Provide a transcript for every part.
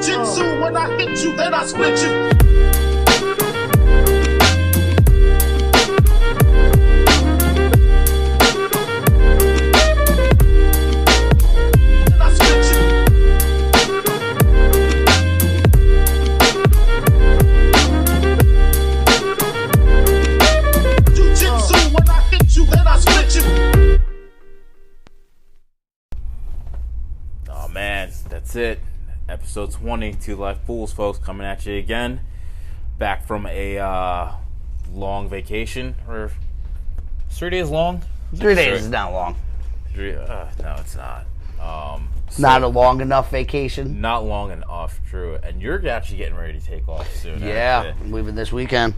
Jitsu, when I hit you, then I split you. That's it. Episode 20, Two Life Fools, folks, coming at you again. Back from a long vacation, or 3 days long? 3 days is not long. No, it's not. Not a long enough vacation? Not long enough, true. And you're actually getting ready to take off soon. Yeah, I'm leaving this weekend.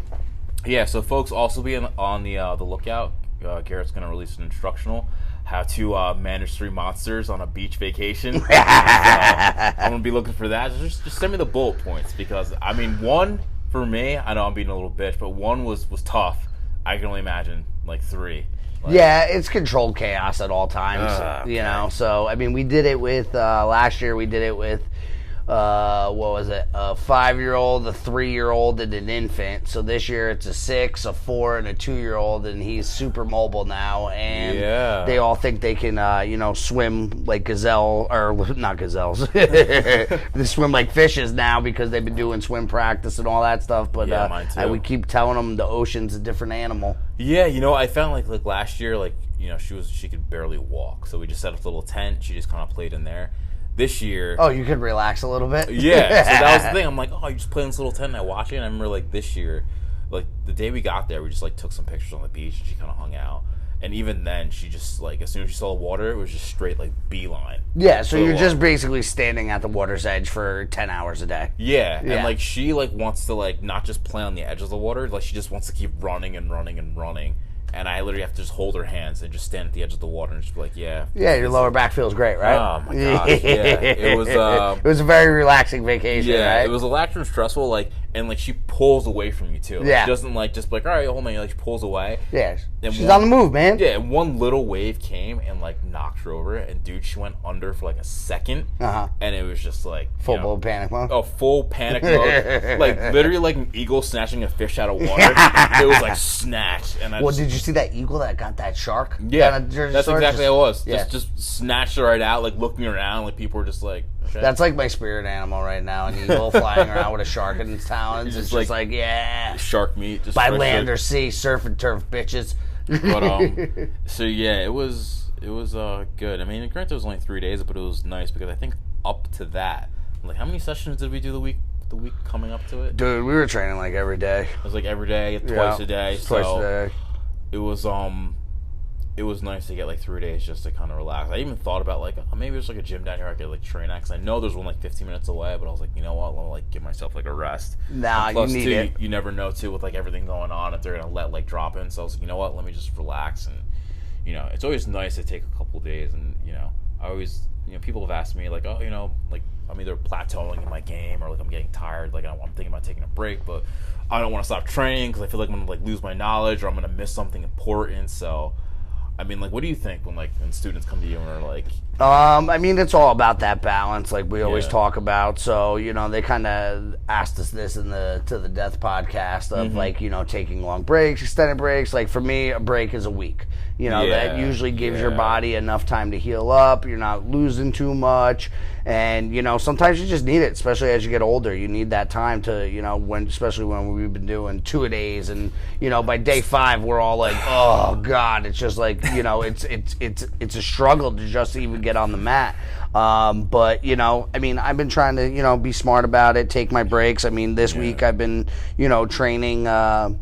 Yeah, so folks, also be on the lookout. Garrett's going to release an instructional how to manage 3 monsters on a beach vacation. I'm going to be looking for that. Just send me the bullet points, because, I mean, 1, for me, I know I'm being a little bitch, but 1 was tough. I can only imagine, 3. Yeah, it's controlled chaos at all times, okay. you know. So, I mean, we did it with, last year we did it with, what was it, a 5-year-old, a 3-year-old, and an infant. So this year it's a 6, a 4, and a 2-year-old, and he's super mobile now, and they all think they can, swim like gazelle, or not gazelles. They swim like fishes now because they've been doing swim practice and all that stuff, but mine too. we keep telling them the ocean's a different animal. Yeah, I found like last year, she could barely walk, so we just set up a little tent. She just kind of played in there. This year... Oh, you could relax a little bit? Yeah, so that was the thing. I'm like, you just play in this little tent and I watch it. And I remember, this year, the day we got there, we just, took some pictures on the beach and she kind of hung out. And even then, she just, as soon as she saw the water, it was just straight, beeline. Yeah, so you're just basically standing at the water's edge for 10 hours a day. Yeah, and, she, wants to, not just play on the edge of the water. She just wants to keep running and running and running. And I literally have to just hold her hands and just stand at the edge of the water and just be like, yeah. Yeah, your lower back feels great, right? Oh, my gosh, yeah. It was... it was a very relaxing vacation, right? It was relaxing and stressful, and, she pulls away from you, too. Yeah. She doesn't, just be like, all right, hold me. She pulls away. Yeah, she's on the move, man. Yeah, and one little wave came and, knocked her over. And, dude, she went under for, a second. Uh-huh. And it was just, full panic mode? Oh, full panic mode. Literally like an eagle snatching a fish out of water. It was, snatched. And did you see that eagle that got that shark? Yeah, that's exactly how it was. Yeah. Just snatched her right out, looking around, people were just okay. That's my spirit animal right now, an eagle flying around with a shark in its talons. It's just yeah. Shark meat. Just by land or sea, surf and turf, bitches. But, so yeah, it was good. I mean, granted, it was only 3 days, but it was nice because I think up to that, how many sessions did we do the week coming up to it? Dude, we were training every day. It was every day, twice a day. Twice a day. It was nice to get 3 days just to kind of relax. I even thought about maybe there's a gym down here I could train at, because I know there's one 15 minutes away, but I was like, you know what, let me give myself a rest. Nah, plus, you need it. You never know too with everything going on if they're gonna let drop in. So I was like, you know what, let me just relax. And it's always nice to take a couple days. And I always people have asked me I'm either plateauing in my game or I'm getting tired. I'm thinking about taking a break, but I don't want to stop training because I feel like I'm gonna lose my knowledge or I'm gonna miss something important. So. I mean, what do you think when students come to you and are I mean, it's all about that balance, we always talk about. So, they kind of asked us this in the To the Death podcast of taking long breaks, extended breaks. For me, a break is a week. That usually gives your body enough time to heal up. You're not losing too much. And, sometimes you just need it, especially as you get older. You need that time to, especially when we've been doing 2-a-days. And, by day 5, we're all oh, God. It's just it's a struggle to just even get on the mat. But, I mean, I've been trying to, be smart about it, take my breaks. I mean, this week I've been, training, I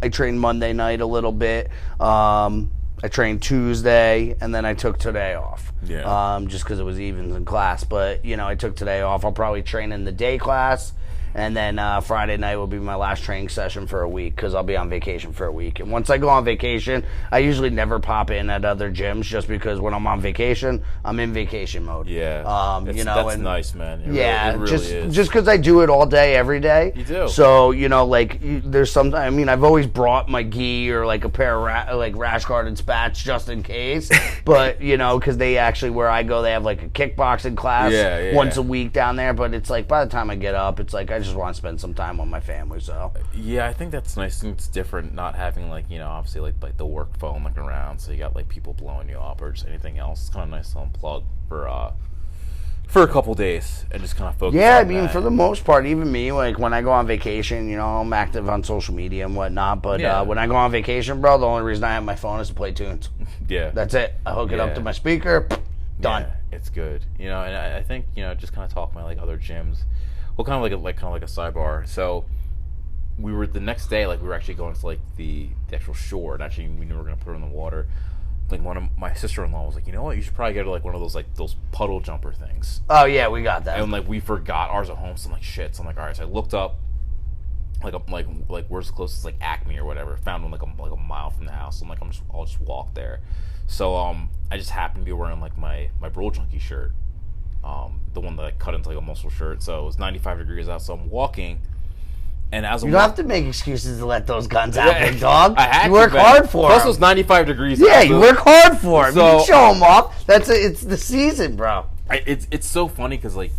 trained Monday night a little bit. I trained Tuesday, and then I took today off. Yeah. Just because it was evens in class. But, I took today off. I'll probably train in the day class, And then Friday night will be my last training session for a week because I'll be on vacation for a week. And once I go on vacation, I usually never pop in at other gyms just because when I'm on vacation, I'm in vacation mode. Yeah. That's nice, man. It really is. Just because I do it all day, every day. You do. So, there's some, I've always brought my gi or like a pair of rash guarded spats just in case. But, because they actually, where I go, they have like a kickboxing class once a week down there. But it's like by the time I get up, it's like I just want to spend some time with my family. So yeah, I think that's nice. I think it's different not having obviously like the work phone around, so you got like people blowing you up or just anything else. It's kind of nice to unplug for a couple days and just kind of focus. Yeah, on that. For the most part, even me, like when I go on vacation, I'm active on social media and whatnot. But when I go on vacation, bro, the only reason I have my phone is to play tunes. Yeah, that's it. I hook it up to my speaker. Done. Yeah, it's good. And I think just kind of talking about like other gyms. Well, kind of like a sidebar. So we were the next day, like we were actually going to like the actual shore, and actually we knew we were gonna put her in the water. Like one of my sister-in-law was like, you know what, you should probably get her like one of those puddle jumper things. Oh yeah, we got that. And like we forgot ours at home, so I'm like shit. So I'm like, all right. So I looked up like where's the closest like Acme or whatever. Found one like a mile from the house. So I'm like, I'll just walk there. So I just happened to be wearing like my Roll Junkie shirt. The one that I cut into like a muscle shirt. So it was 95 degrees out. So I'm walking, and as you don't have to make excuses to let those guns out, big dog. You work hard for Plus, them. it was 95 degrees. Yeah, out, you work hard for them. So, you can show them off. It's the season, bro. It's so funny because like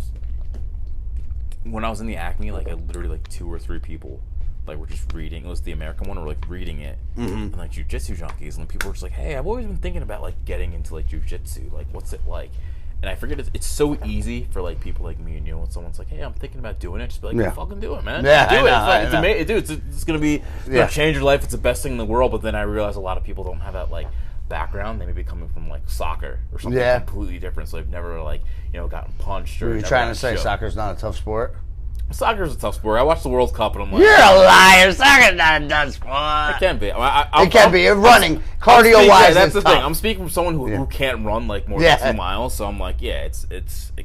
when I was in the Acme, like I literally like 2 or 3 people like were just reading. It was the American one, were like reading it, and like Jiu Jitsu junkies, and people were just like, "Hey, I've always been thinking about like getting into like Jiu Jitsu. Like, what's it like?" And I forget it's so easy for like people like me and you when someone's like, "Hey, I'm thinking about doing it." Just be like, "Fucking do it, man! Yeah, do it! Know, it's amazing, dude. It's gonna be change your life. It's the best thing in the world." But then I realized a lot of people don't have that like background. They may be coming from like soccer or something completely different, so they've never like gotten punched. Or were you trying to say soccer's not a tough sport? Soccer's a tough sport. I watched the World Cup and I'm like, you're a liar. Soccer's not a tough sport. It can be. It can be. Running, cardio-wise, that's the tough. thing. I'm speaking from someone who can't run like more than 2 miles, so I'm like, it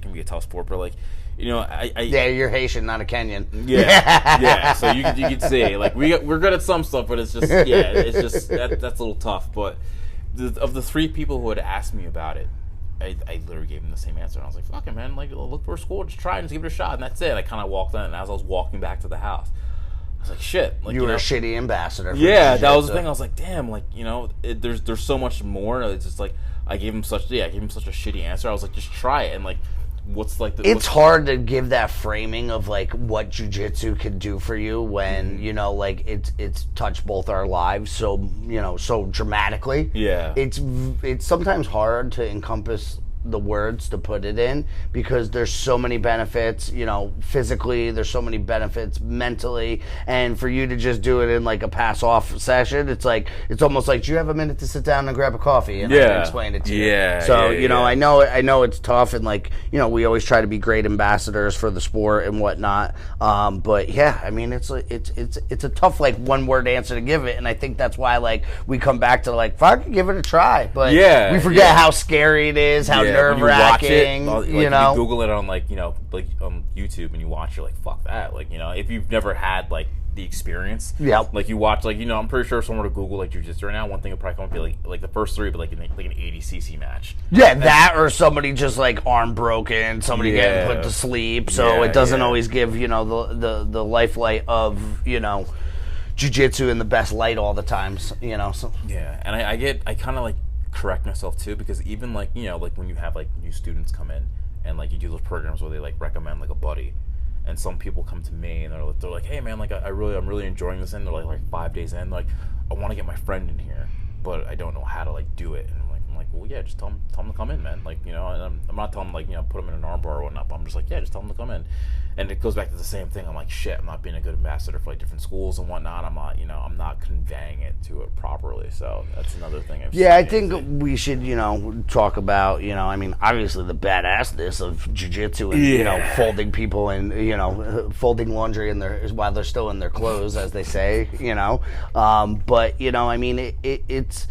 can be a tough sport. But like, you're Haitian, not a Kenyan. Yeah. So you could see like we're good at some stuff, but it's just that's a little tough. But of the 3 people who had asked me about it, I literally gave him the same answer. And I was like, fuck it, man. Like, look for a school. Just try it and just give it a shot. And that's it. I kind of walked in. And as I was walking back to the house, I was like, shit. Like, you were a shitty ambassador. Yeah, that was the thing. I was like, damn. Like, there's so much more. It's just like, I gave him such a shitty answer. I was like, just try it. And like, what's like the... It's hard to give that framing of like what jiu-jitsu can do for you when like it's touched both our lives so so dramatically. Yeah, it's sometimes hard to encompass the words to put it in because there's so many benefits physically, there's so many benefits mentally, and for you to just do it in like a pass off session, it's almost like, do you have a minute to sit down and grab a coffee and I can explain it to you. I know it's tough, and like we always try to be great ambassadors for the sport and whatnot, but it's a tough like one word answer to give it, and I think that's why like we come back to like fuck, give it a try, but we forget how scary it is, how nerve-wracking, you Google it on like on YouTube and you watch, you're like, fuck that. Like, if you've never had like the experience, like you watch like I'm pretty sure if someone were to Google like jiu-jitsu right now, one thing would probably come up be like the first 3, but like an 80cc match. That or somebody just like arm broken, somebody getting put to sleep. So it doesn't always give the lifelight of jiu-jitsu in the best light all the times. So. Yeah, and I kind of like correct myself too, because even like like when you have like new students come in and like you do those programs where they like recommend like a buddy, and some people come to me and they're like, hey man, like I'm really enjoying this, and they're like 5 days in, like I want to get my friend in here, but I don't know how to like do it, and I'm like, well, yeah, just tell them to come in, man. Like, and I'm not telling them like put them in an arm bar or whatnot, but I'm just like, yeah, just tell them to come in. And it goes back to the same thing. I'm like, shit, I'm not being a good ambassador for like different schools and whatnot. I'm not, I'm not conveying it to it properly. So that's another thing. I think we should, talk about, obviously the badassness of jiu-jitsu and, folding people and, folding laundry in while they're still in their clothes, as they say, but, it's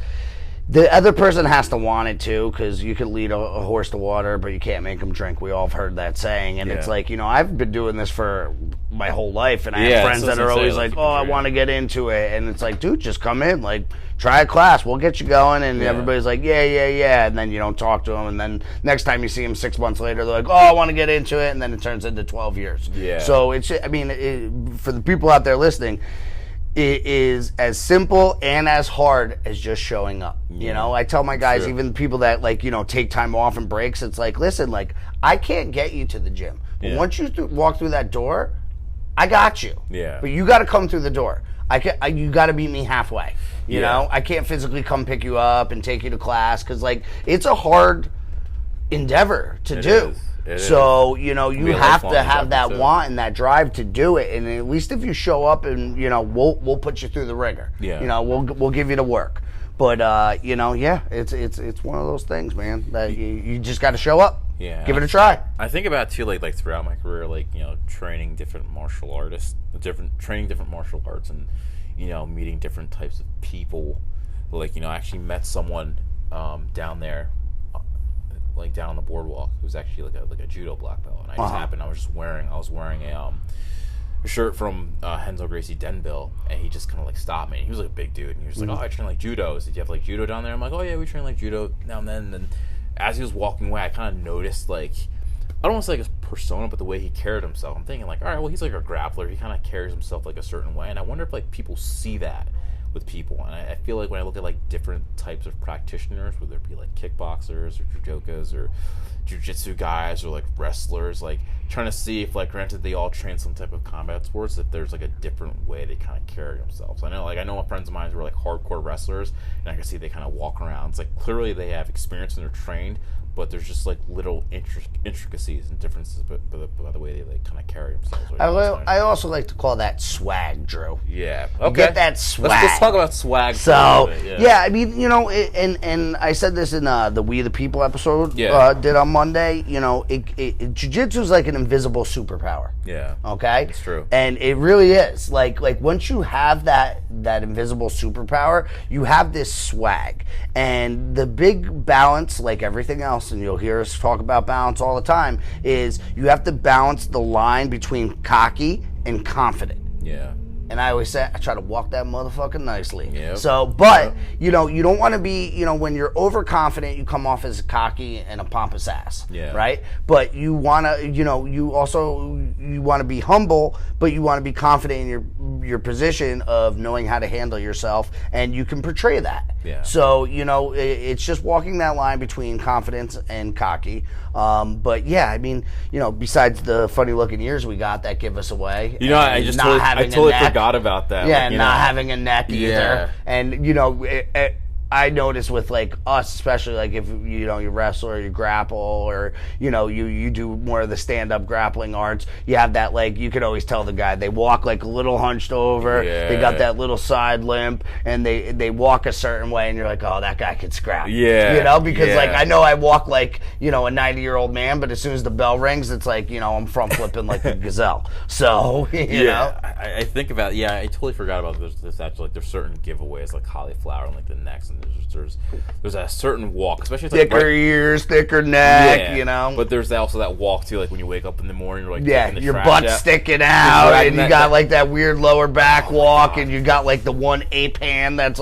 The other person has to want it too, because you can lead a horse to water, but you can't make him drink. We all have heard that saying, and it's like, I've been doing this for my whole life, and I have friends that are always like, I want to get into it, and it's like, dude, just come in, like, try a class, we'll get you going, and everybody's like, yeah, and then you don't talk to them, and then next time you see them 6 months later, they're like, I want to get into it, and then it turns into 12 years. Yeah. So it's, for the people out there listening, it is as simple and as hard as just showing up. I tell my guys, even people that take time off and breaks, it's like, listen, I can't get you to the gym, but once you walk through that door, I got you. Yeah. But you got to come through the door. You got to meet me halfway. You know, I can't physically come pick you up and take you to class because it's a hard endeavor to do. So, you have to have that want and that drive to do it. And at least if you show up and, we'll put you through the ringer. Yeah. We'll give you the work. But, it's one of those things, man, that you just got to show up. Yeah. Give it a try. I think about, too, like throughout my career, training different martial artists, training different martial arts and, meeting different types of people. I actually met someone down there. Down on the boardwalk, who was actually like a judo black belt, and I was wearing a shirt from Henzo Gracie Denville, and he just kind of stopped me. He was a big dude, and he was like, I train judo. So, do you have judo down there? I'm like, oh yeah, we train judo now and then. And then as he was walking away, I kind of noticed I don't want to say his persona, but the way he carried himself. I'm thinking all right, well, he's a grappler. He kind of carries himself a certain way, and I wonder if people see that with people. And I feel when I look at different types of practitioners, whether it be kickboxers or judokas or jiu-jitsu guys or wrestlers, trying to see if granted they all train some type of combat sports, if there's a different way they kind of carry themselves. I know friends of mine who are hardcore wrestlers, and I can see they kind of walk around. It's clearly they have experience and they're trained, but there's just little intricacies and differences by the way they kind of carry themselves. I also like to call that swag, Drew. Yeah. Okay. Get that swag. Let's talk about swag. So, and I said this in the We the People episode did on Monday. Jiu-Jitsu is like an invisible superpower. Yeah. Okay? It's true. And it really is. Once you have that invisible superpower, you have this swag. And the big balance, like everything else, and you'll hear us talk about balance all the time, is you have to balance the line between cocky and confident. Yeah. And I always say, I try to walk that motherfucker nicely. Yep. So, but, you don't want to be, when you're overconfident, you come off as cocky and a pompous ass. Yeah. Right? But you want to, you want to be humble, but you want to be confident in your position of knowing how to handle yourself, and you can portray that. Yeah. So, it's just walking that line between confidence and cocky. But yeah, besides the funny looking ears we got that give us away. I totally forgot about that. Yeah, not having a neck either. And, I notice with us, especially if you wrestle or you grapple or you do more of the stand-up grappling arts, you have that you could always tell the guy, they walk a little hunched over, they got that little side limp, and they walk a certain way, and you're like, oh, that guy could scrap. Because I know I walk a 90-year-old man, but as soon as the bell rings, it's I'm front flipping like a gazelle. So you know, I think about I totally forgot about this actually. There's certain giveaways like cauliflower and the necks, and there's a certain walk, especially thicker ears, thicker neck, But there's also that walk too, when you wake up in the morning, you're your butt sticking out, and you got that weird lower back walk, and you got the one ape hand that's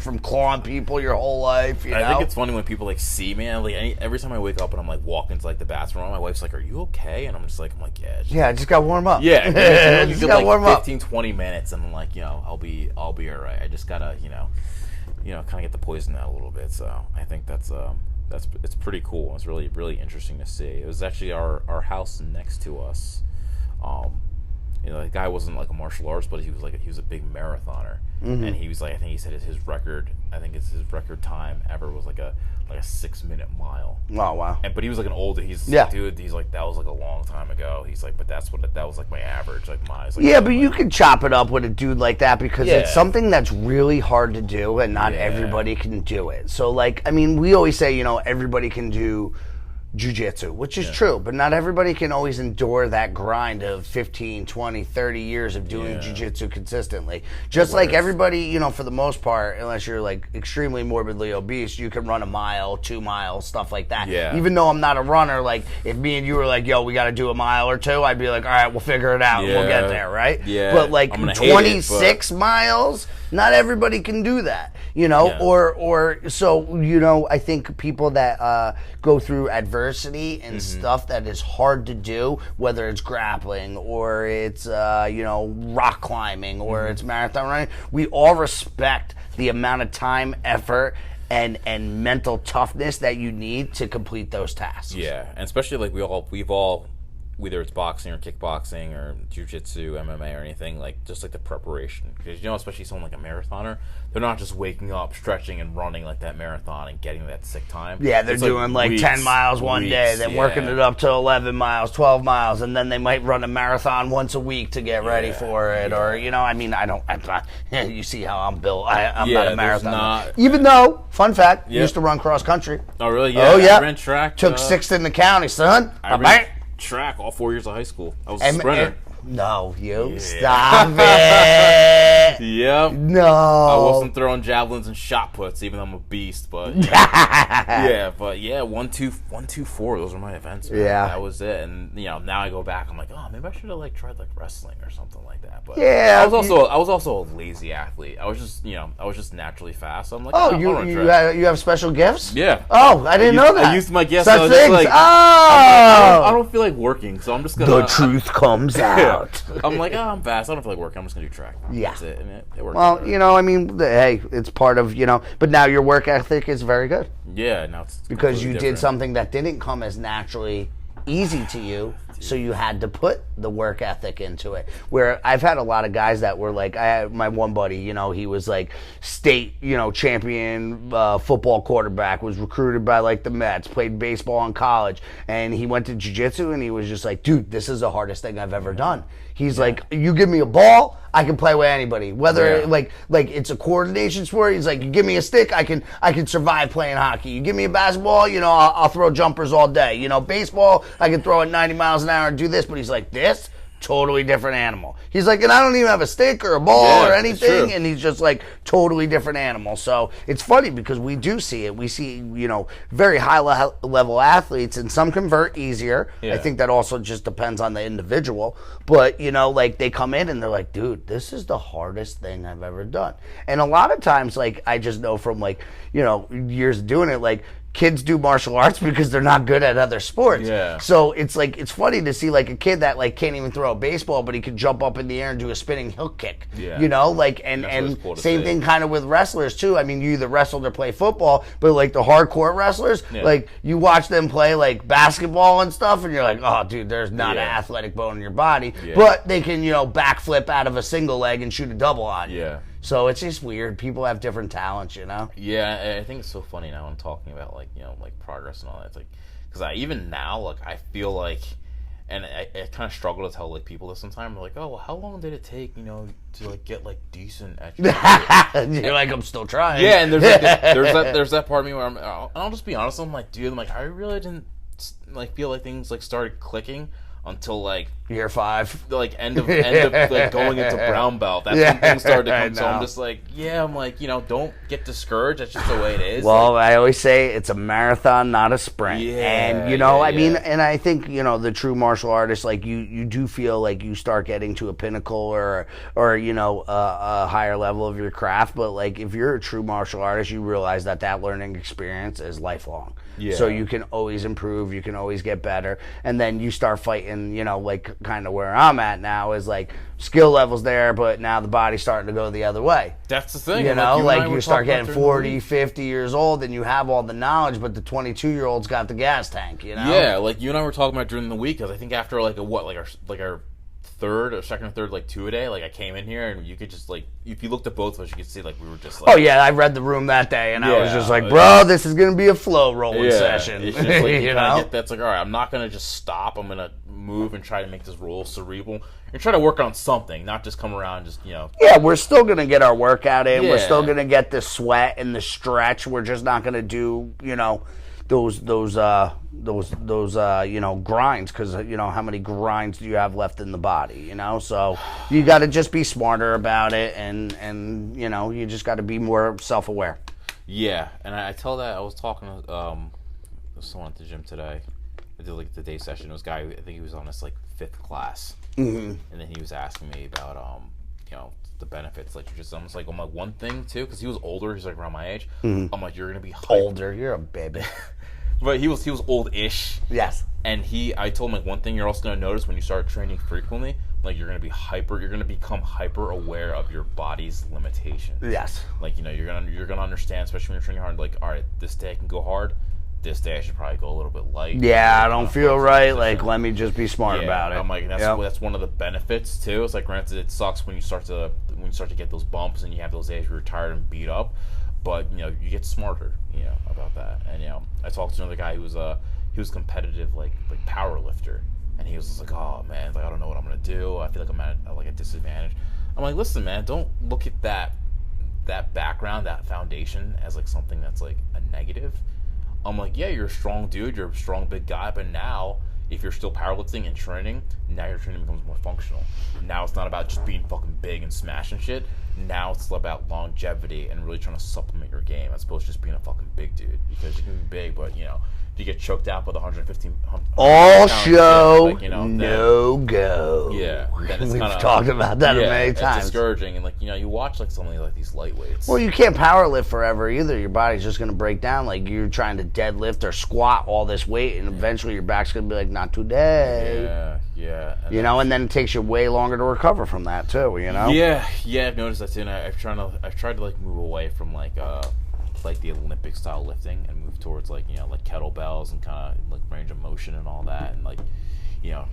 from clawing people your whole life. I think it's funny when people see me. Every time I wake up and I'm walking to the bathroom, my wife's like, "Are you okay?" And I'm like, "Yeah." Yeah, I just got warm up. Yeah, you just got warm up. 15, 20 minutes, and I'm I'll be all right. I just gotta kind of get the poison out a little bit. So I think that's it's pretty cool. It's really, really interesting to see. It was actually our house next to us. The guy wasn't a martial arts, but he was a big marathoner, and he was I think he said his record time ever was a 6-minute mile. Oh wow! But he was an older. Dude. He's that was a long time ago. He's but that was my average. But you can chop it up with a dude like that because it's something that's really hard to do, and not everybody can do it. So we always say everybody can do jiu-jitsu, which is true, but not everybody can always endure that grind of 15, 20, 30 years of doing jiu-jitsu consistently. Just like everybody, you know, for the most part, unless you're like extremely morbidly obese, you can run a mile, 2 miles, stuff like that. Yeah. Even though I'm not a runner, like if me and you were like, yo, we got to do a mile or two, I'd be like, all right, we'll figure it out and we'll get there, right? Yeah. But like 26 miles, not everybody can do that, you know, or so, you know, I think people that go through adversity and stuff that is hard to do, whether it's grappling or it's, you know, rock climbing or it's marathon running, we all respect the amount of time, effort, and mental toughness that you need to complete those tasks. Yeah, and especially like we've all, whether it's boxing or kickboxing or jiu-jitsu, MMA or anything, like just like the preparation. Because, you know, especially someone like a marathoner, they're not just waking up, stretching and running like that marathon and getting that sick time. Yeah, they're doing like weeks, 10 miles one day, then working it up to 11 miles, 12 miles, and then they might run a marathon once a week to get ready for it. Or, you know, I mean, I'm not, you see how I'm built. I'm not a marathoner. Even though, fun fact, used to run cross country. Oh, really? Yeah. Oh, yeah. I ran track. Took 6th in the county, son. I ran track all 4 years of high school. I was a sprinter. No, you stop it. Yep. No. I wasn't throwing javelins and shot puts, even though I'm a beast. But yeah, 1, 2, 4. Those were my events. Man. Yeah, that was it. And you know, now I go back, I'm like, oh, maybe I should have like tried like wrestling or something like that. But yeah, I was also a lazy athlete. I was just naturally fast. So I'm like, you have special gifts? Yeah. Oh, I didn't know that. I used my gifts. Such so things. Like, I don't feel like working, so I'm just gonna. The truth comes out. I'm like, I'm fast. I don't feel like working. I'm just gonna do track. Yeah. That's it. And it works. Well, you know, I mean, hey, it's part of, you know, but now your work ethic is very good. Yeah, now it's because you did something that didn't come as naturally easy to you, so you had to put the work ethic into it. Where I've had a lot of guys that were like, I had my one buddy, you know, he was like state, you know, champion football quarterback, was recruited by like the Mets, played baseball in college, and he went to jiu-jitsu and he was just like, dude, this is the hardest thing I've ever done. He's like, you give me a ball, I can play with anybody. Whether like it's a coordination sport. He's like, you give me a stick, I can survive playing hockey. You give me a basketball, you know, I'll throw jumpers all day. You know, baseball, I can throw at 90 miles an hour and do this. But he's like, this totally different animal. He's like, and I don't even have a stick or a ball or anything, and he's just like totally different animal. So it's funny because we do see it. We see, you know, very high level athletes, and some convert easier. I think that also just depends on the individual. But, you know, like they come in and they're like, dude, this is the hardest thing I've ever done. And a lot of times, like, I just know from like, you know, years of doing it, like, kids do martial arts because they're not good at other sports. Yeah. So it's like, it's funny to see like a kid that like can't even throw a baseball, but he can jump up in the air and do a spinning hook kick. Yeah. You know, like, and cool same thing kind of with wrestlers too. I mean, you either wrestled or play football, but like the hardcore wrestlers, like you watch them play like basketball and stuff, and you're like, oh, dude, there's not an athletic bone in your body, but they can, you know, backflip out of a single leg and shoot a double on you. Yeah. So it's just weird. People have different talents, you know? Yeah, I think it's so funny now when I'm talking about, like, you know, like, progress and all that. It's like, because even now, like, I feel like, and I kind of struggle to tell, like, people this sometimes. They're like, oh, well, how long did it take, you know, to, like, get, like, decent at You're like, I'm still trying. Yeah, and there's that part of me where I'll just be honest, I'm like, dude, I really didn't, like, feel like things, like, started clicking until like year 5, like end of like going into brown belt. That's when things started to come. So I'm just like, I'm like, you know, don't get discouraged. That's just the way it is. Well, like, I always say it's a marathon, not a sprint. And you know, I mean, and I think, you know, the true martial artist, like you do feel like you start getting to a pinnacle or you know, a higher level of your craft. But like if you're a true martial artist, you realize that learning experience is lifelong. Yeah. So you can always improve, you can always get better, and then you start fighting, you know, like kind of where I'm at now is like skill levels there, but now the body's starting to go the other way. That's the thing. You know, like you start getting 40, 50 years old and you have all the knowledge, but the 22-year-old's got the gas tank, you know? Yeah, like you and I were talking about during the week, because I think after like our second or third like 2 a day, like I came in here and you could just like, if you looked at both of us, you could see like we were just like, oh yeah, I read the room that day and I was just like, bro, this is gonna be a flow rolling session. It's just like you know, that's like, all right, I'm not gonna just stop. I'm gonna move and try to make this roll cerebral and try to work on something, not just come around and just, you know. Yeah, we're still gonna get our workout in. We're still gonna get the sweat and the stretch. We're just not gonna do, you know, grinds, because how many grinds do you have left in the body, so you got to just be smarter about it, and you just got to be more self-aware. Yeah, and I tell that. I was talking to someone at the gym today. I did like the day session. It was a guy, I think he was on his like 5th class, and then he was asking me about the benefits, like just almost like I'm like one thing too, because he was older. He's like around my age. I'm like, you're gonna be older. You're a baby. But he was old-ish. Yes. And I told him like one thing you're also gonna notice when you start training frequently, like you're gonna become hyper aware of your body's limitations. Yes. Like you're gonna understand, especially when you're training hard. Like, all right, this day I can go hard. This day I should probably go a little bit light. Yeah, I don't feel right. Like, let me just be smart about it. I'm like, that's one of the benefits too. It's like, granted, it sucks when you start to get those bumps and you have those days where you're tired and beat up, but you get smarter, about that. And I talked to another guy who was competitive, like power lifter, and he was just like, oh man, like I don't know what I'm gonna do. I feel like I'm at like a disadvantage. I'm like, listen, man, don't look at that background, that foundation as like something that's like a negative. I'm like, yeah, you're a strong dude, you're a strong big guy, but now, if you're still powerlifting and training, now your training becomes more functional. Now it's not about just being fucking big and smashing shit. Now it's about longevity and really trying to supplement your game as opposed to just being a fucking big dude. Because you can be big, but, if you get choked out with 115 all show, shit, no go. Yeah. Then it's We've talked about that many times. It's discouraging. And, you watch, something like these lightweights. Well, you can't power lift forever either. Your body's just going to break down. Like, you're trying to deadlift or squat all this weight, and eventually your back's going to be like, not today. Yeah. And then it takes you way longer to recover from that, too, Yeah, I've noticed that, too. And I've tried to, move away from, the Olympic style lifting and move towards like kettlebells and kind of like range of motion and all that, and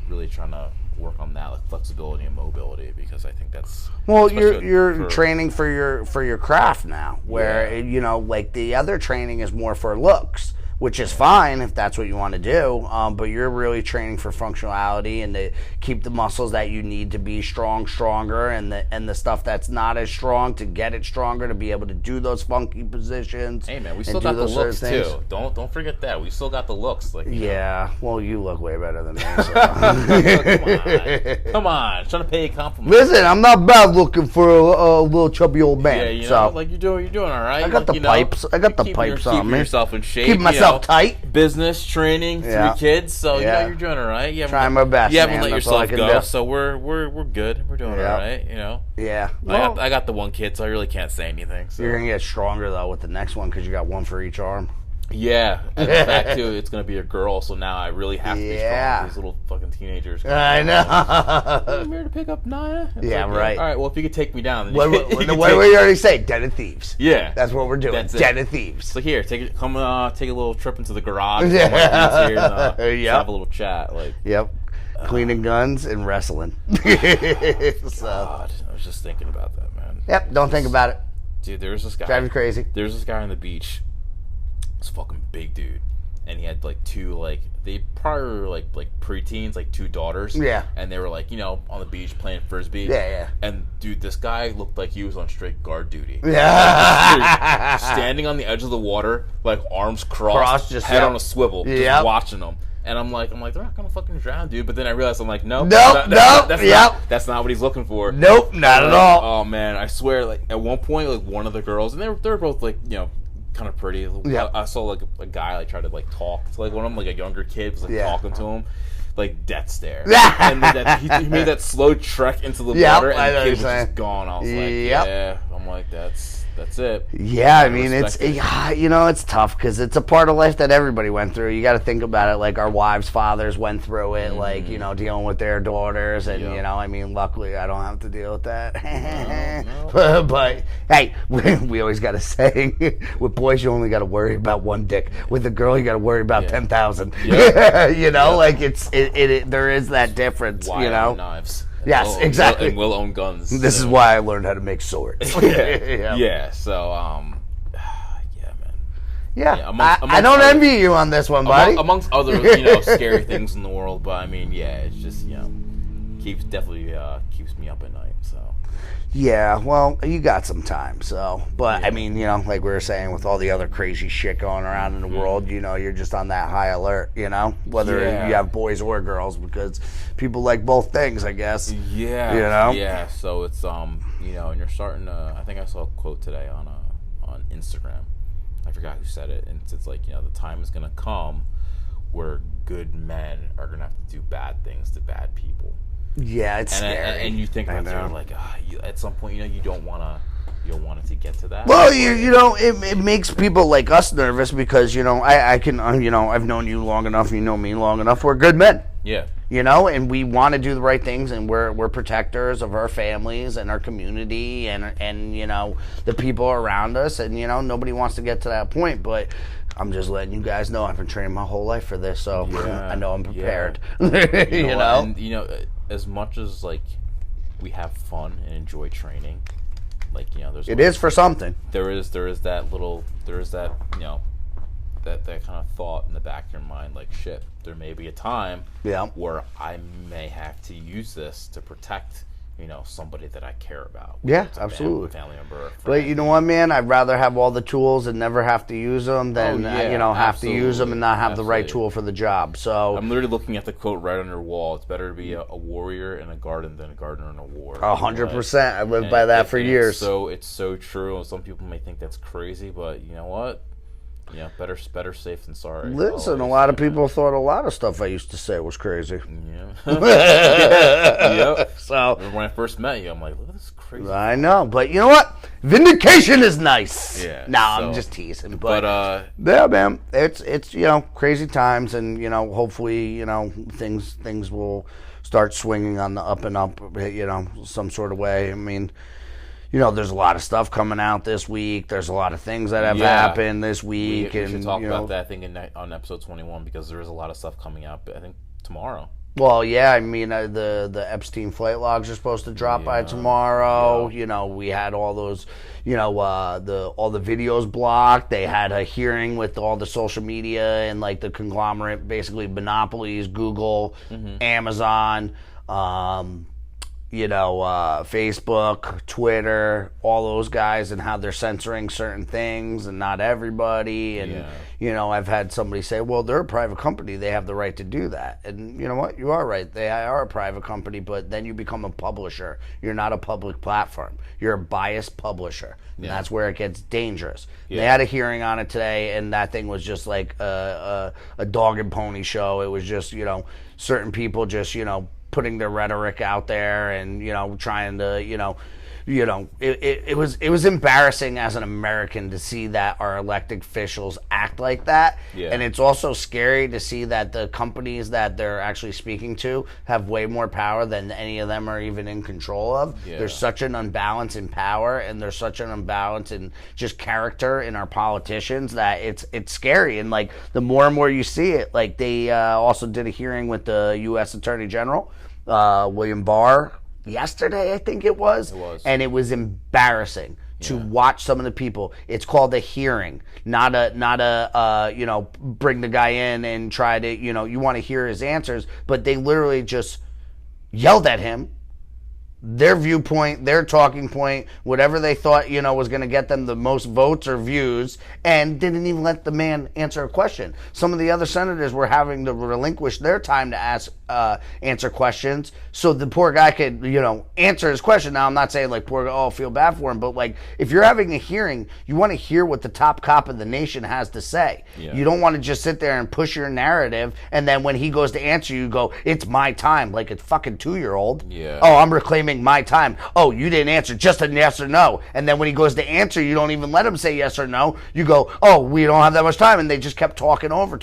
really trying to work on that, like flexibility and mobility, because I think that's you're training for your craft now, where the other training is more for looks, which is fine if that's what you want to do, but you're really training for functionality and to keep the muscles that you need to be stronger, and the stuff that's not as strong to get it stronger, to be able to do those funky positions. Hey man, we still got the looks too. Don't forget that. We still got the looks. Well, you look way better than me. So. Come on. Trying to pay a compliment. Listen, I'm not bad looking for a little chubby old man. Yeah, you're doing all right. I got the pipes. I got the pipes on me. Keeping yourself in shape. Keeping myself tight. Business, training, 3 kids, so you're doing all right. Trying my best. You haven't man. let That's yourself go, do. so we're good. We're doing all right. Yeah. Well, I got the one kid, so I really can't say anything. So. You're gonna get stronger though with the next one because you got one for each arm. Yeah, and in fact too, it's gonna be a girl, so now I really have to be strong with these little fucking teenagers. I know. I'm here to pick up Naya. Right. All right. Well, if you could take me down, then what did we already say? Den of Thieves. Yeah, that's what we're doing. Den of Thieves. So here, take a little trip into the garage. Here and, have a little chat. Cleaning guns and wrestling. God, I was just thinking about that, man. Yep. Don't think about it, dude. There's this guy. Drive me crazy. There's this guy on the beach. This fucking big dude, and he had two they probably were like preteens, 2 daughters. Yeah. And they were on the beach playing frisbee. Yeah. And dude, this guy looked like he was on straight guard duty. Yeah. Standing on the edge of the water, arms crossed, just head on a swivel, just watching them. And I'm like, they're not gonna fucking drown, dude. But then I realized, I'm like, nope. That's not what he's looking for. Nope, not at all. Oh man, I swear, at one point, one of the girls, and they're both kind of pretty. Yeah. I saw a guy try to talk to one of them, a younger kid was talking to him, death stare. And he made that slow trek into the water, and the kid was just gone. I was I'm like, that's it. Yeah, I mean, it's tough because it's a part of life that everybody went through. You got to think about it. Our wives' fathers went through it, dealing with their daughters, and luckily I don't have to deal with that. No. But hey, we always got to say, with boys you only got to worry about one dick. With a girl you got to worry about 10,000. Yep. There is that difference. Knives. Yes, exactly. And we'll own guns. This is why I learned how to make swords. Yeah. So, man. Yeah. I don't envy you on this one, buddy. Amongst other, scary things in the world, but I mean, it's just, definitely keeps me up at night. So. Yeah, well, you got some time, so. But, I mean, you know, like we were saying, with all the other crazy shit going around in the world, you know, you're just on that high alert, you know? Whether you have boys or girls, because people like both things, I guess. Yeah. You know? Yeah, so it's, you know, and you're starting to, I think I saw a quote today on Instagram. I forgot who said it, and it's like, you know, the time is going to come where good men are going to have to do bad things to bad people. Yeah, it's scary. And you think about it, like, at some point, you know, you don't want it to get to that. Well, you know, it makes people like us nervous because, you know, I can, you know, I've known you long enough, you know me long enough. We're good men. Yeah. You know, and we want to do the right things, and we're protectors of our families and our community and you know, the people around us, and, you know, nobody wants to get to that point, but I'm just letting you guys know I've been training my whole life for this, so I know I'm prepared. Yeah. You know? And, you know, as much as, like, we have fun and enjoy training, like, you know, it is for something. There is that, you know, that kind of thought in the back of your mind, like, shit, there may be a time where I may have to use this to protect, you know, somebody that I care about. Yeah, absolutely. Family member. But you know what, man? I'd rather have all the tools and never have to use them than, you know, have to use them and not have the right tool for the job. So I'm literally looking at the quote right on your wall. It's better to be a warrior in a garden than a gardener in a war. 100%. I lived by that for years. So it's so true. And some people may think that's crazy, but you know what? You know, better safe than sorry. Listen, a lot of people thought a lot of stuff I used to say was crazy. Yeah. Yep. So when I first met you, I'm like, look at this crazy. I know, but you know what? Vindication is nice. Yeah. I'm just teasing. But yeah, man, it's you know, crazy times, and you know, hopefully, you know, things will start swinging on the up and up. You know, some sort of way. I mean, you know, there's a lot of stuff coming out this week. There's a lot of things that have happened this week. We should talk about that, I think, on episode 21, because there is a lot of stuff coming out, I think, tomorrow. Well, yeah, I mean, the Epstein flight logs are supposed to drop by tomorrow. Yeah. You know, we had all those, you know, all the videos blocked. They had a hearing with all the social media and, like, the conglomerate, basically monopolies, Google, Amazon, you know, Facebook, Twitter, all those guys, and how they're censoring certain things and not everybody. And, you know, I've had somebody say, well, they're a private company. They have the right to do that. And you know what? You are right. They are a private company, but then you become a publisher. You're not a public platform. You're a biased publisher. And that's where it gets dangerous. Yeah. They had a hearing on it today, and that thing was just like a dog and pony show. It was just, you know, certain people just, you know, putting their rhetoric out there and, you know, trying to, it was embarrassing as an American to see that our elected officials act like that. Yeah. And it's also scary to see that the companies that they're actually speaking to have way more power than any of them are even in control of. Yeah. There's such an unbalance in power, and there's such an unbalance in just character in our politicians that it's scary. And, like, the more and more you see it, like, they also did a hearing with the U.S. Attorney General, William Barr, yesterday, I think it was. And it was embarrassing to watch some of the people. It's called a hearing, not a you know, bring the guy in and try to, you know, you want to hear his answers, but they literally just yelled at him, their viewpoint, their talking point, whatever they thought, you know, was going to get them the most votes or views, and didn't even let the man answer a question. Some of the other senators were having to relinquish their time to answer questions so the poor guy could, you know, answer his question. Now, I'm not saying, like, feel bad for him, but, like, if you're having a hearing, you want to hear what the top cop of the nation has to say. Yeah. You don't want to just sit there and push your narrative, and then when he goes to answer you, go, it's my time, like a fucking 2-year-old. Yeah. Oh, I'm reclaiming my time. Oh, you didn't answer, just a yes or no. And then when he goes to answer, you don't even let him say yes or no. You go, oh, we don't have that much time, and they just kept talking over.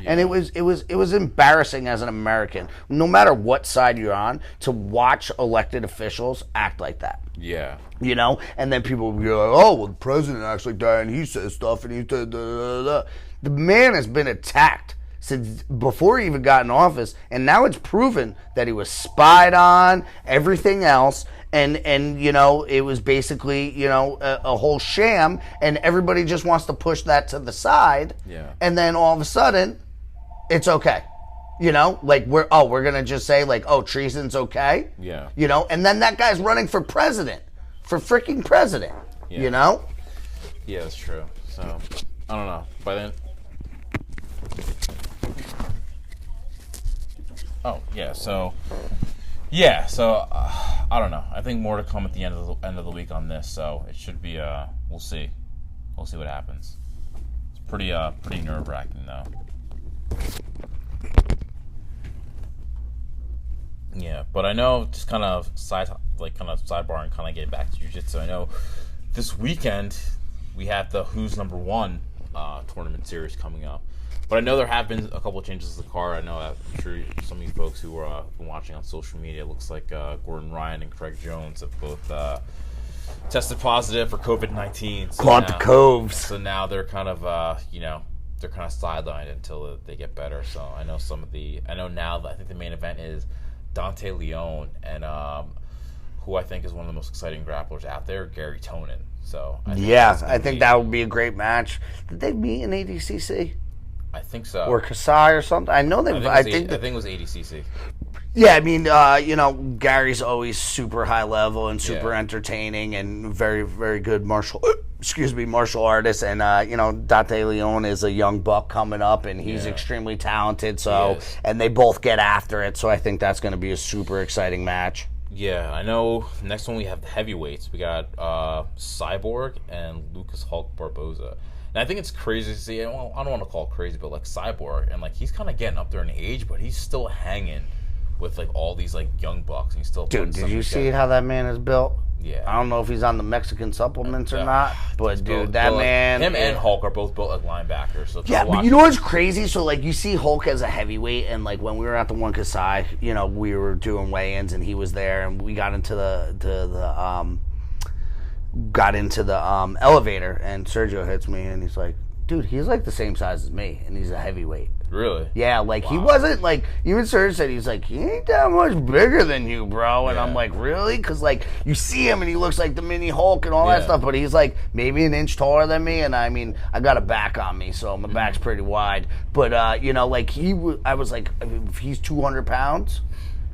Yeah. And it was embarrassing as an American, no matter what side you're on, to watch elected officials act like that. Yeah. You know, and then people will be like, oh, well, the president acts like that, and he says stuff, and he da, da, da, da. The man has been attacked since before he even got in office, and now it's proven that he was spied on, everything else, and you know, it was basically, you know, a whole sham, and everybody just wants to push that to the side, and then all of a sudden, it's okay. You know, like we're gonna just say like, oh, treason's okay. Yeah. You know, and then that guy's running for president, for freaking president. Yeah. You know. Yeah, that's true. So I don't know. By then. Oh yeah. So I don't know. I think more to come at the end of the week on this. So it should be. We'll see. We'll see what happens. It's pretty nerve-wracking though. Yeah, but I know, just kind of sidebar and kind of getting back to Jiu Jitsu. I know this weekend we have the Who's Number One tournament series coming up. But I know there have been a couple of changes to the card. I know I'm sure some of you folks who are been watching on social media, it looks like Gordon Ryan and Craig Jones have both tested positive for COVID-19. So Gone to coves. So now they're kind of they're kind of sidelined until they get better. So I know now that I think the main event is Dante Leone and who I think is one of the most exciting grapplers out there, Gary Tonin. So I think that would be a great match. Did they meet in ADCC? I think so. Or Kasai or something. I know they. I think it was ADCC. Yeah, I mean, Gary's always super high level and super entertaining and very, very good martial artist. And Dante Leone is a young buck coming up, and he's extremely talented. So, and they both get after it. So I think that's going to be a super exciting match. Yeah, I know. Next one we have the heavyweights. We got Cyborg and Lucas Hulk Barboza. And I think it's crazy to see. I don't want to call it crazy, but like Cyborg, and like he's kind of getting up there in age, but he's still hanging with like all these like young bucks. And he's still. Dude, did you see how that man is built? Yeah. I don't know if he's on the Mexican supplements or not, but dude, man, him and Hulk are both built like linebackers. So but you know what's crazy? So like you see Hulk as a heavyweight, and like when we were at the One Kasai, we were doing weigh-ins, and he was there, and we got into the elevator, and Sergio hits me, and he's like, dude, he's like the same size as me, and he's a heavyweight. Really? Yeah, like he wasn't like, even Sergio said, he's like, he ain't that much bigger than you, bro. And I'm like, really? Because like you see him and he looks like the mini Hulk and all that stuff, but he's like maybe an inch taller than me, and I mean, I got a back on me, so my back's pretty wide. But like I was like, if he's 200 pounds,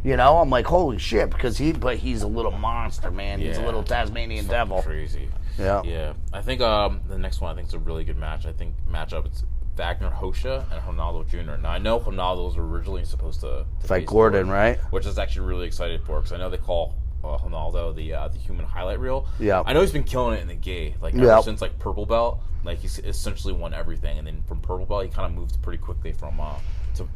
I'm like, holy shit, because he's a little monster, man. He's a little Tasmanian devil. Crazy. Yeah. Yeah. I think the next one, I think, is a really good match. I think matchup, it's Wagner Hosha and Ronaldo Jr. Now, I know Ronaldo was originally supposed to fight Gordon, right? Which I was actually really excited for, because I know they call Ronaldo the human highlight reel. Yeah. I know he's been killing it in the gi. Like, ever since, like, purple belt, like, he's essentially won everything. And then from purple belt, he kind of moved pretty quickly from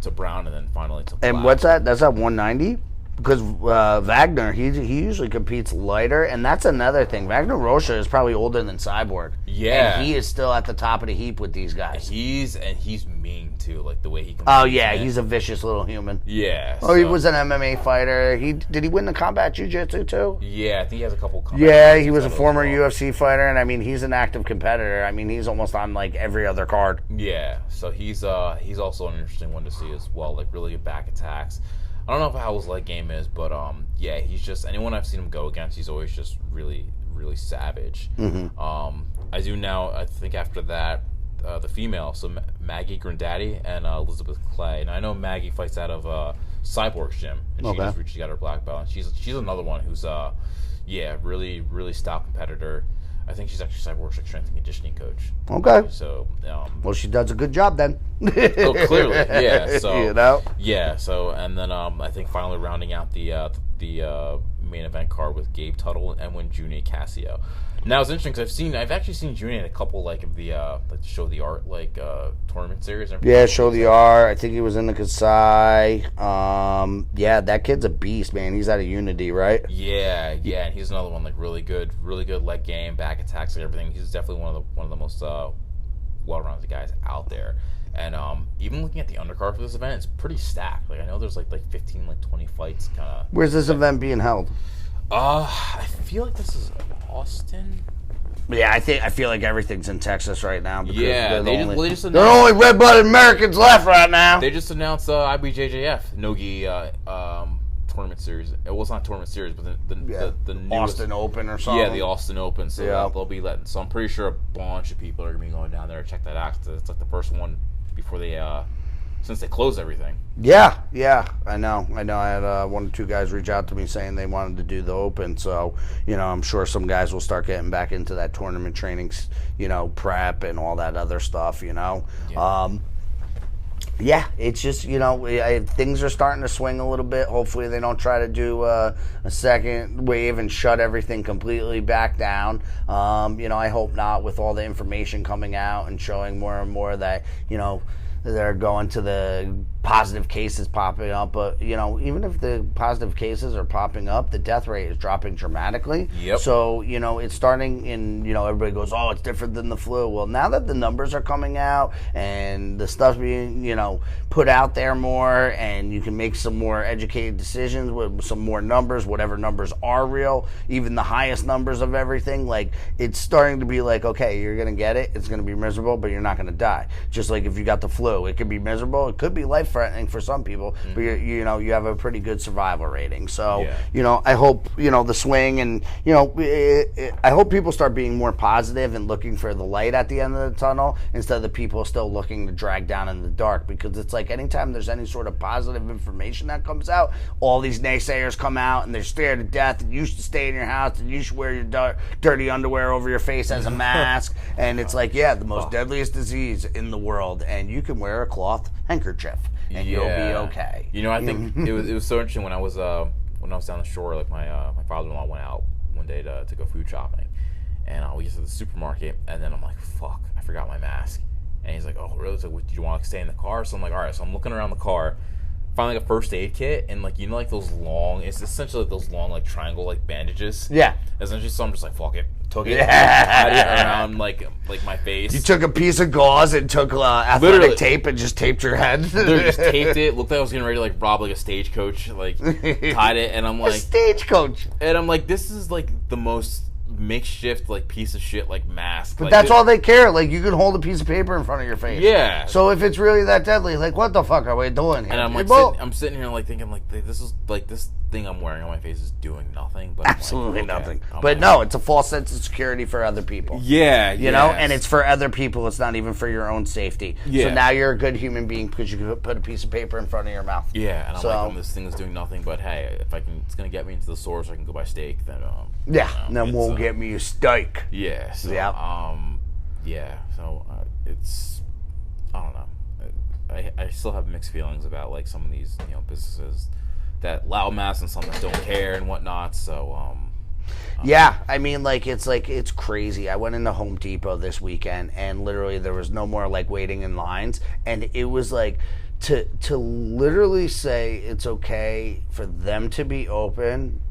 to brown, and then finally to black. And what's that? That's at 190? Because Wagner, he usually competes lighter, and that's another thing. Wagner Rocha is probably older than Cyborg. Yeah. And he is still at the top of the heap with these guys. He's mean, too, like the way he competes. Oh, yeah, he's a vicious little human. Yeah. Oh, he was an MMA fighter. Did he win the combat jiu-jitsu, too? Yeah, I think he has a couple of Yeah, he was a former UFC fighter, and I mean, he's an active competitor. I mean, he's almost on, like, every other card. Yeah, so he's also an interesting one to see as well, like, really good back attacks. I don't know how his leg game is, but he's just, anyone I've seen him go against, he's always just really, really savage. Mm-hmm. I do now, I think after that, the female, so Maggie Grandaddy and Elizabeth Clay. And I know Maggie fights out of Cyborg's gym, and she got her black belt. And she's another one who's really, really stout competitor. I think she's actually Cyborg's strength and conditioning coach. Okay. So, well, she does a good job then. Oh, clearly, yeah. So, Yeah. So, and then I think finally rounding out the main event card with Gabe Tuttle and Edwin Junior Casio. Now it's interesting because I've actually seen Junior in a couple like of the Show the Art tournament series. Yeah, Show the Art. I think he was in the Kasai. That kid's a beast, man. He's out of Unity, right? Yeah, and he's another one like really good leg game, back attacks, and everything. He's definitely one of the most well-rounded guys out there. And even looking at the undercard for this event, it's pretty stacked. Like I know there's like 15, 20 fights kind of. Where's this event being held? I feel like this is Austin. Yeah, I feel like everything's in Texas right now. Because yeah, they're the only red-blooded Americans left right now. They just announced IBJJF Nogi tournament series. Well, it's not tournament series, but the newest, Austin Open or something. Yeah, the Austin Open. So they'll be letting. So I'm pretty sure a bunch of people are gonna be going down there to check that out. It's like the first one before they since they closed everything. Yeah, I know. I had 1 or 2 guys reach out to me saying they wanted to do the Open. So, I'm sure some guys will start getting back into that tournament training, prep and all that other stuff, Yeah, it's just, things are starting to swing a little bit. Hopefully they don't try to do a second wave and shut everything completely back down. I hope not, with all the information coming out and showing more and more that, they're going to the positive cases popping up. But, even if the positive cases are popping up, the death rate is dropping dramatically. Yep. So, it's starting in, everybody goes, oh, it's different than the flu. Well, now that the numbers are coming out and the stuff's being, put out there more, and you can make some more educated decisions with some more numbers, whatever numbers are real, even the highest numbers of everything, like, it's starting to be like, okay, you're going to get it. It's going to be miserable, but you're not going to die. Just like if you got the flu. It could be miserable. It could be life-threatening for some people, but you have a pretty good survival rating. So, I hope, the swing and, I hope people start being more positive and looking for the light at the end of the tunnel instead of the people still looking to drag down in the dark, because it's like anytime there's any sort of positive information that comes out, all these naysayers come out and they're scared to death, and you should stay in your house and you should wear your dirty underwear over your face as a mask. And it's like, the most deadliest disease in the world, and you can wear a cloth handkerchief and you'll be okay. I think it was so interesting when I was down the shore. Like my father-in-law went out one day to go food shopping, and we get to the supermarket, and then I'm like, fuck, I forgot my mask. And he's like, oh really? So did you want to stay in the car? So I'm like, all right. So I'm looking around the car, find like a first aid kit, and like like those long, it's essentially like those long like triangle like bandages. Yeah. Essentially, so I'm just like, fuck it. Took it, tied it around like my face. You took a piece of gauze and took athletic tape and just taped your head. Literally just taped it. Looked like I was getting ready to like rob like a stagecoach. Like tied it, and I'm like, a stagecoach. And I'm like, this is like the most makeshift like piece of shit like mask. But that's all they care. Like, you can hold a piece of paper in front of your face. Yeah. So if it's really that deadly, like, what the fuck are we doing here? And I'm like, I'm sitting here like thinking like, this is like this thing I'm wearing on my face is doing nothing. But absolutely nothing. But no, it's a false sense of security for other people. Yeah. You know, and it's for other people. It's not even for your own safety. Yeah. So now you're a good human being because you can put a piece of paper in front of your mouth. Yeah. And I'm like, this thing is doing nothing. But hey, if it's gonna get me into the store so I can go buy steak, then then we'll get me a steak. Yeah. So, So it's, I don't know. I still have mixed feelings about like some of these businesses that loudmouth and some that don't care and whatnot. So yeah, I mean, like it's crazy. I went into Home Depot this weekend, and literally there was no more like waiting in lines, and it was like to literally say it's okay for them to be open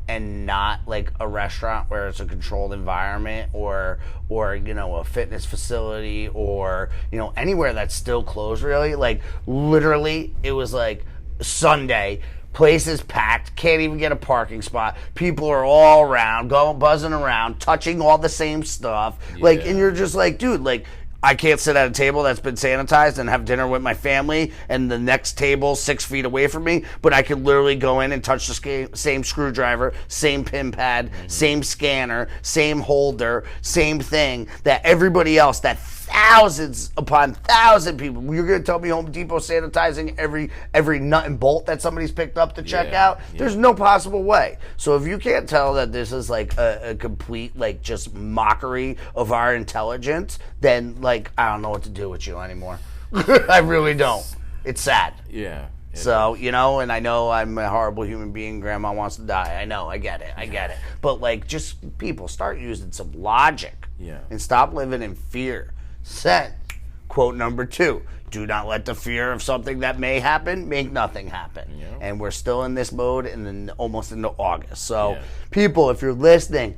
and not like a restaurant where it's a controlled environment or a fitness facility or anywhere that's still closed, really. Like literally it was like Sunday, place is packed, can't even get a parking spot, people are all around, buzzing around, touching all the same stuff. Like, and you're just like, dude, like, I can't sit at a table that's been sanitized and have dinner with my family and the next table 6 feet away from me, but I could literally go in and touch the same screwdriver, same pin pad, same scanner, same holder, same thing that everybody else, that thousands upon thousand people. You're going to tell me Home Depot sanitizing every nut and bolt that somebody's picked up to check out? There's no possible way. So if you can't tell that this is like a complete like just mockery of our intelligence, then like I don't know what to do with you anymore. I really don't. It's sad. Yeah. So, and I know I'm a horrible human being. Grandma wants to die. I know. I get it. But like, just people start using some logic. Yeah. And stop living in fear. Said, quote number 2, do not let the fear of something that may happen make nothing happen. Yeah. And we're still in this mode and then almost into August. So people, if you're listening,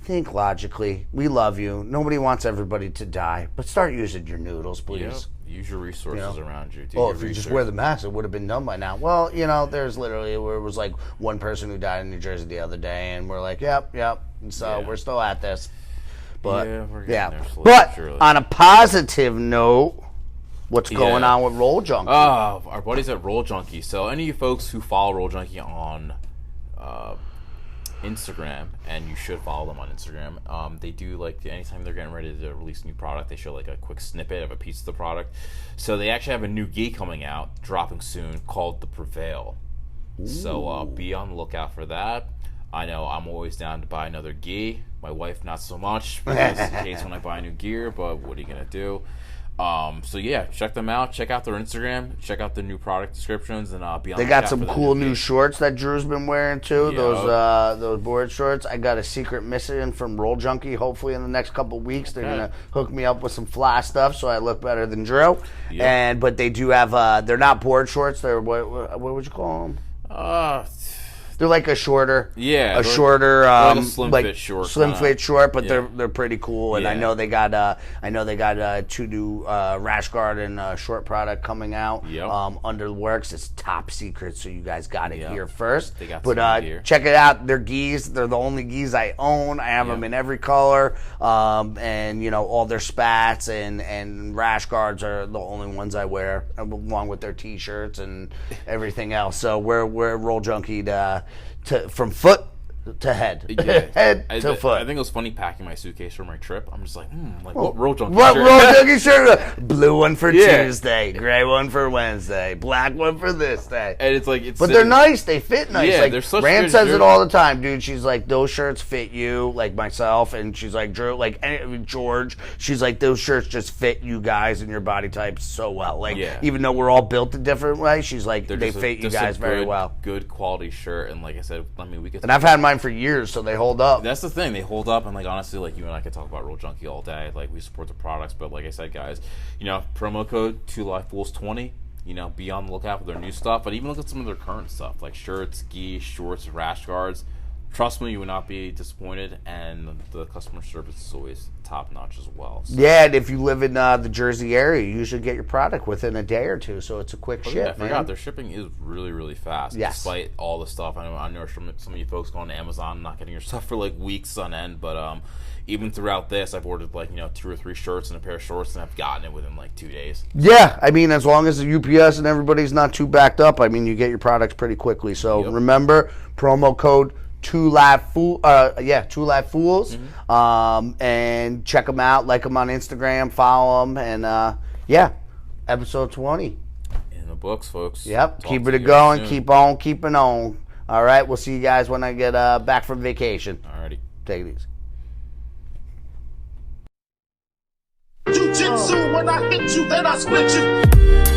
think logically. We love you. Nobody wants everybody to die. But start using your noodles, please. Yep. Use your resources around you. If you just wear the mask, it would have been done by now. Well, there's literally where it was like one person who died in New Jersey the other day, and we're like, yep. And so we're still at this. But we're getting there slowly, but surely. On a positive note, what's going on with Roll Junkie? Our buddies at Roll Junkie. So any of you folks who follow Roll Junkie on Instagram, and you should follow them on Instagram. They do like anytime they're getting ready to release a new product, they show like a quick snippet of a piece of the product. So they actually have a new gi coming out, dropping soon, called the Prevail. Ooh. So be on the lookout for that. I know I'm always down to buy another gi. My wife not so much, because in case when I buy new gear. But what are you gonna do? So yeah, check them out. Check out their Instagram. Check out the new product descriptions, and be on. They got some cool new shorts that Drew's been wearing too. Yep. Those board shorts. I got a secret mission from Roll Junkie. Hopefully in the next couple weeks, they're gonna hook me up with some fly stuff, so I look better than Drew. Yep. But they do have. They're not board shorts. They're what would you call them? They're like a shorter, like a slim fit short, but they're pretty cool. And I know they got 2 new rash guard and short product coming out. Yep. Under the works. It's top secret, so you guys got it here first. They got check it out. They're gis. They're the only gis I own. I have them in every color. And all their spats and rash guards are the only ones I wear, along with their t-shirts and everything else. So we're Roll Junkie from foot to head, head to foot. I think it was funny packing my suitcase for my trip. I'm just like, what Roll Junkie shirt? What Roll Junkie shirt? Blue one for Tuesday, gray one for Wednesday, black one for this day. And it's like, but they're nice. They fit nice. Yeah, like, they're such Rand good says shirts. It all the time, dude. She's like, those shirts fit you, like myself, and she's like, Drew, like George. She's like, those shirts just fit you guys and your body types so well. Like, even though we're all built a different way, she's like, they fit you guys very well. Good quality shirt, and like I said, we could. And I've had mine for years, so they hold up. That's the thing, they hold up, and like honestly, like you and I could talk about Roll Junkie all day. Like we support the products, but like I said, guys, promo code 2LifeFools20. Be on the lookout for their new stuff, but even look at some of their current stuff, like shirts, gi, shorts, rash guards. Trust me, you will not be disappointed, and the customer service is always top notch as well. So. Yeah, and if you live in the Jersey area, you usually get your product within a day or two, so it's a quick ship. Yeah, I forgot their shipping is really, really fast. Yes. Despite all the stuff, I know some of you folks going to Amazon, not getting your stuff for like weeks on end, but even throughout this, I've ordered 2 or 3 shirts and a pair of shorts, and I've gotten it within 2 days. Yeah, I mean, as long as the UPS and everybody's not too backed up, I mean, you get your products pretty quickly. So remember, promo code 2LifeFools. 2LifeFools. Mm-hmm. And check them out, like them on Instagram, follow them, and episode 20 in the books, folks. Yep, keeping it going, keep on keeping on. All right, we'll see you guys when I get back from vacation. Alrighty, take it easy. Jiu Jitsu, when I hit you, then I split you.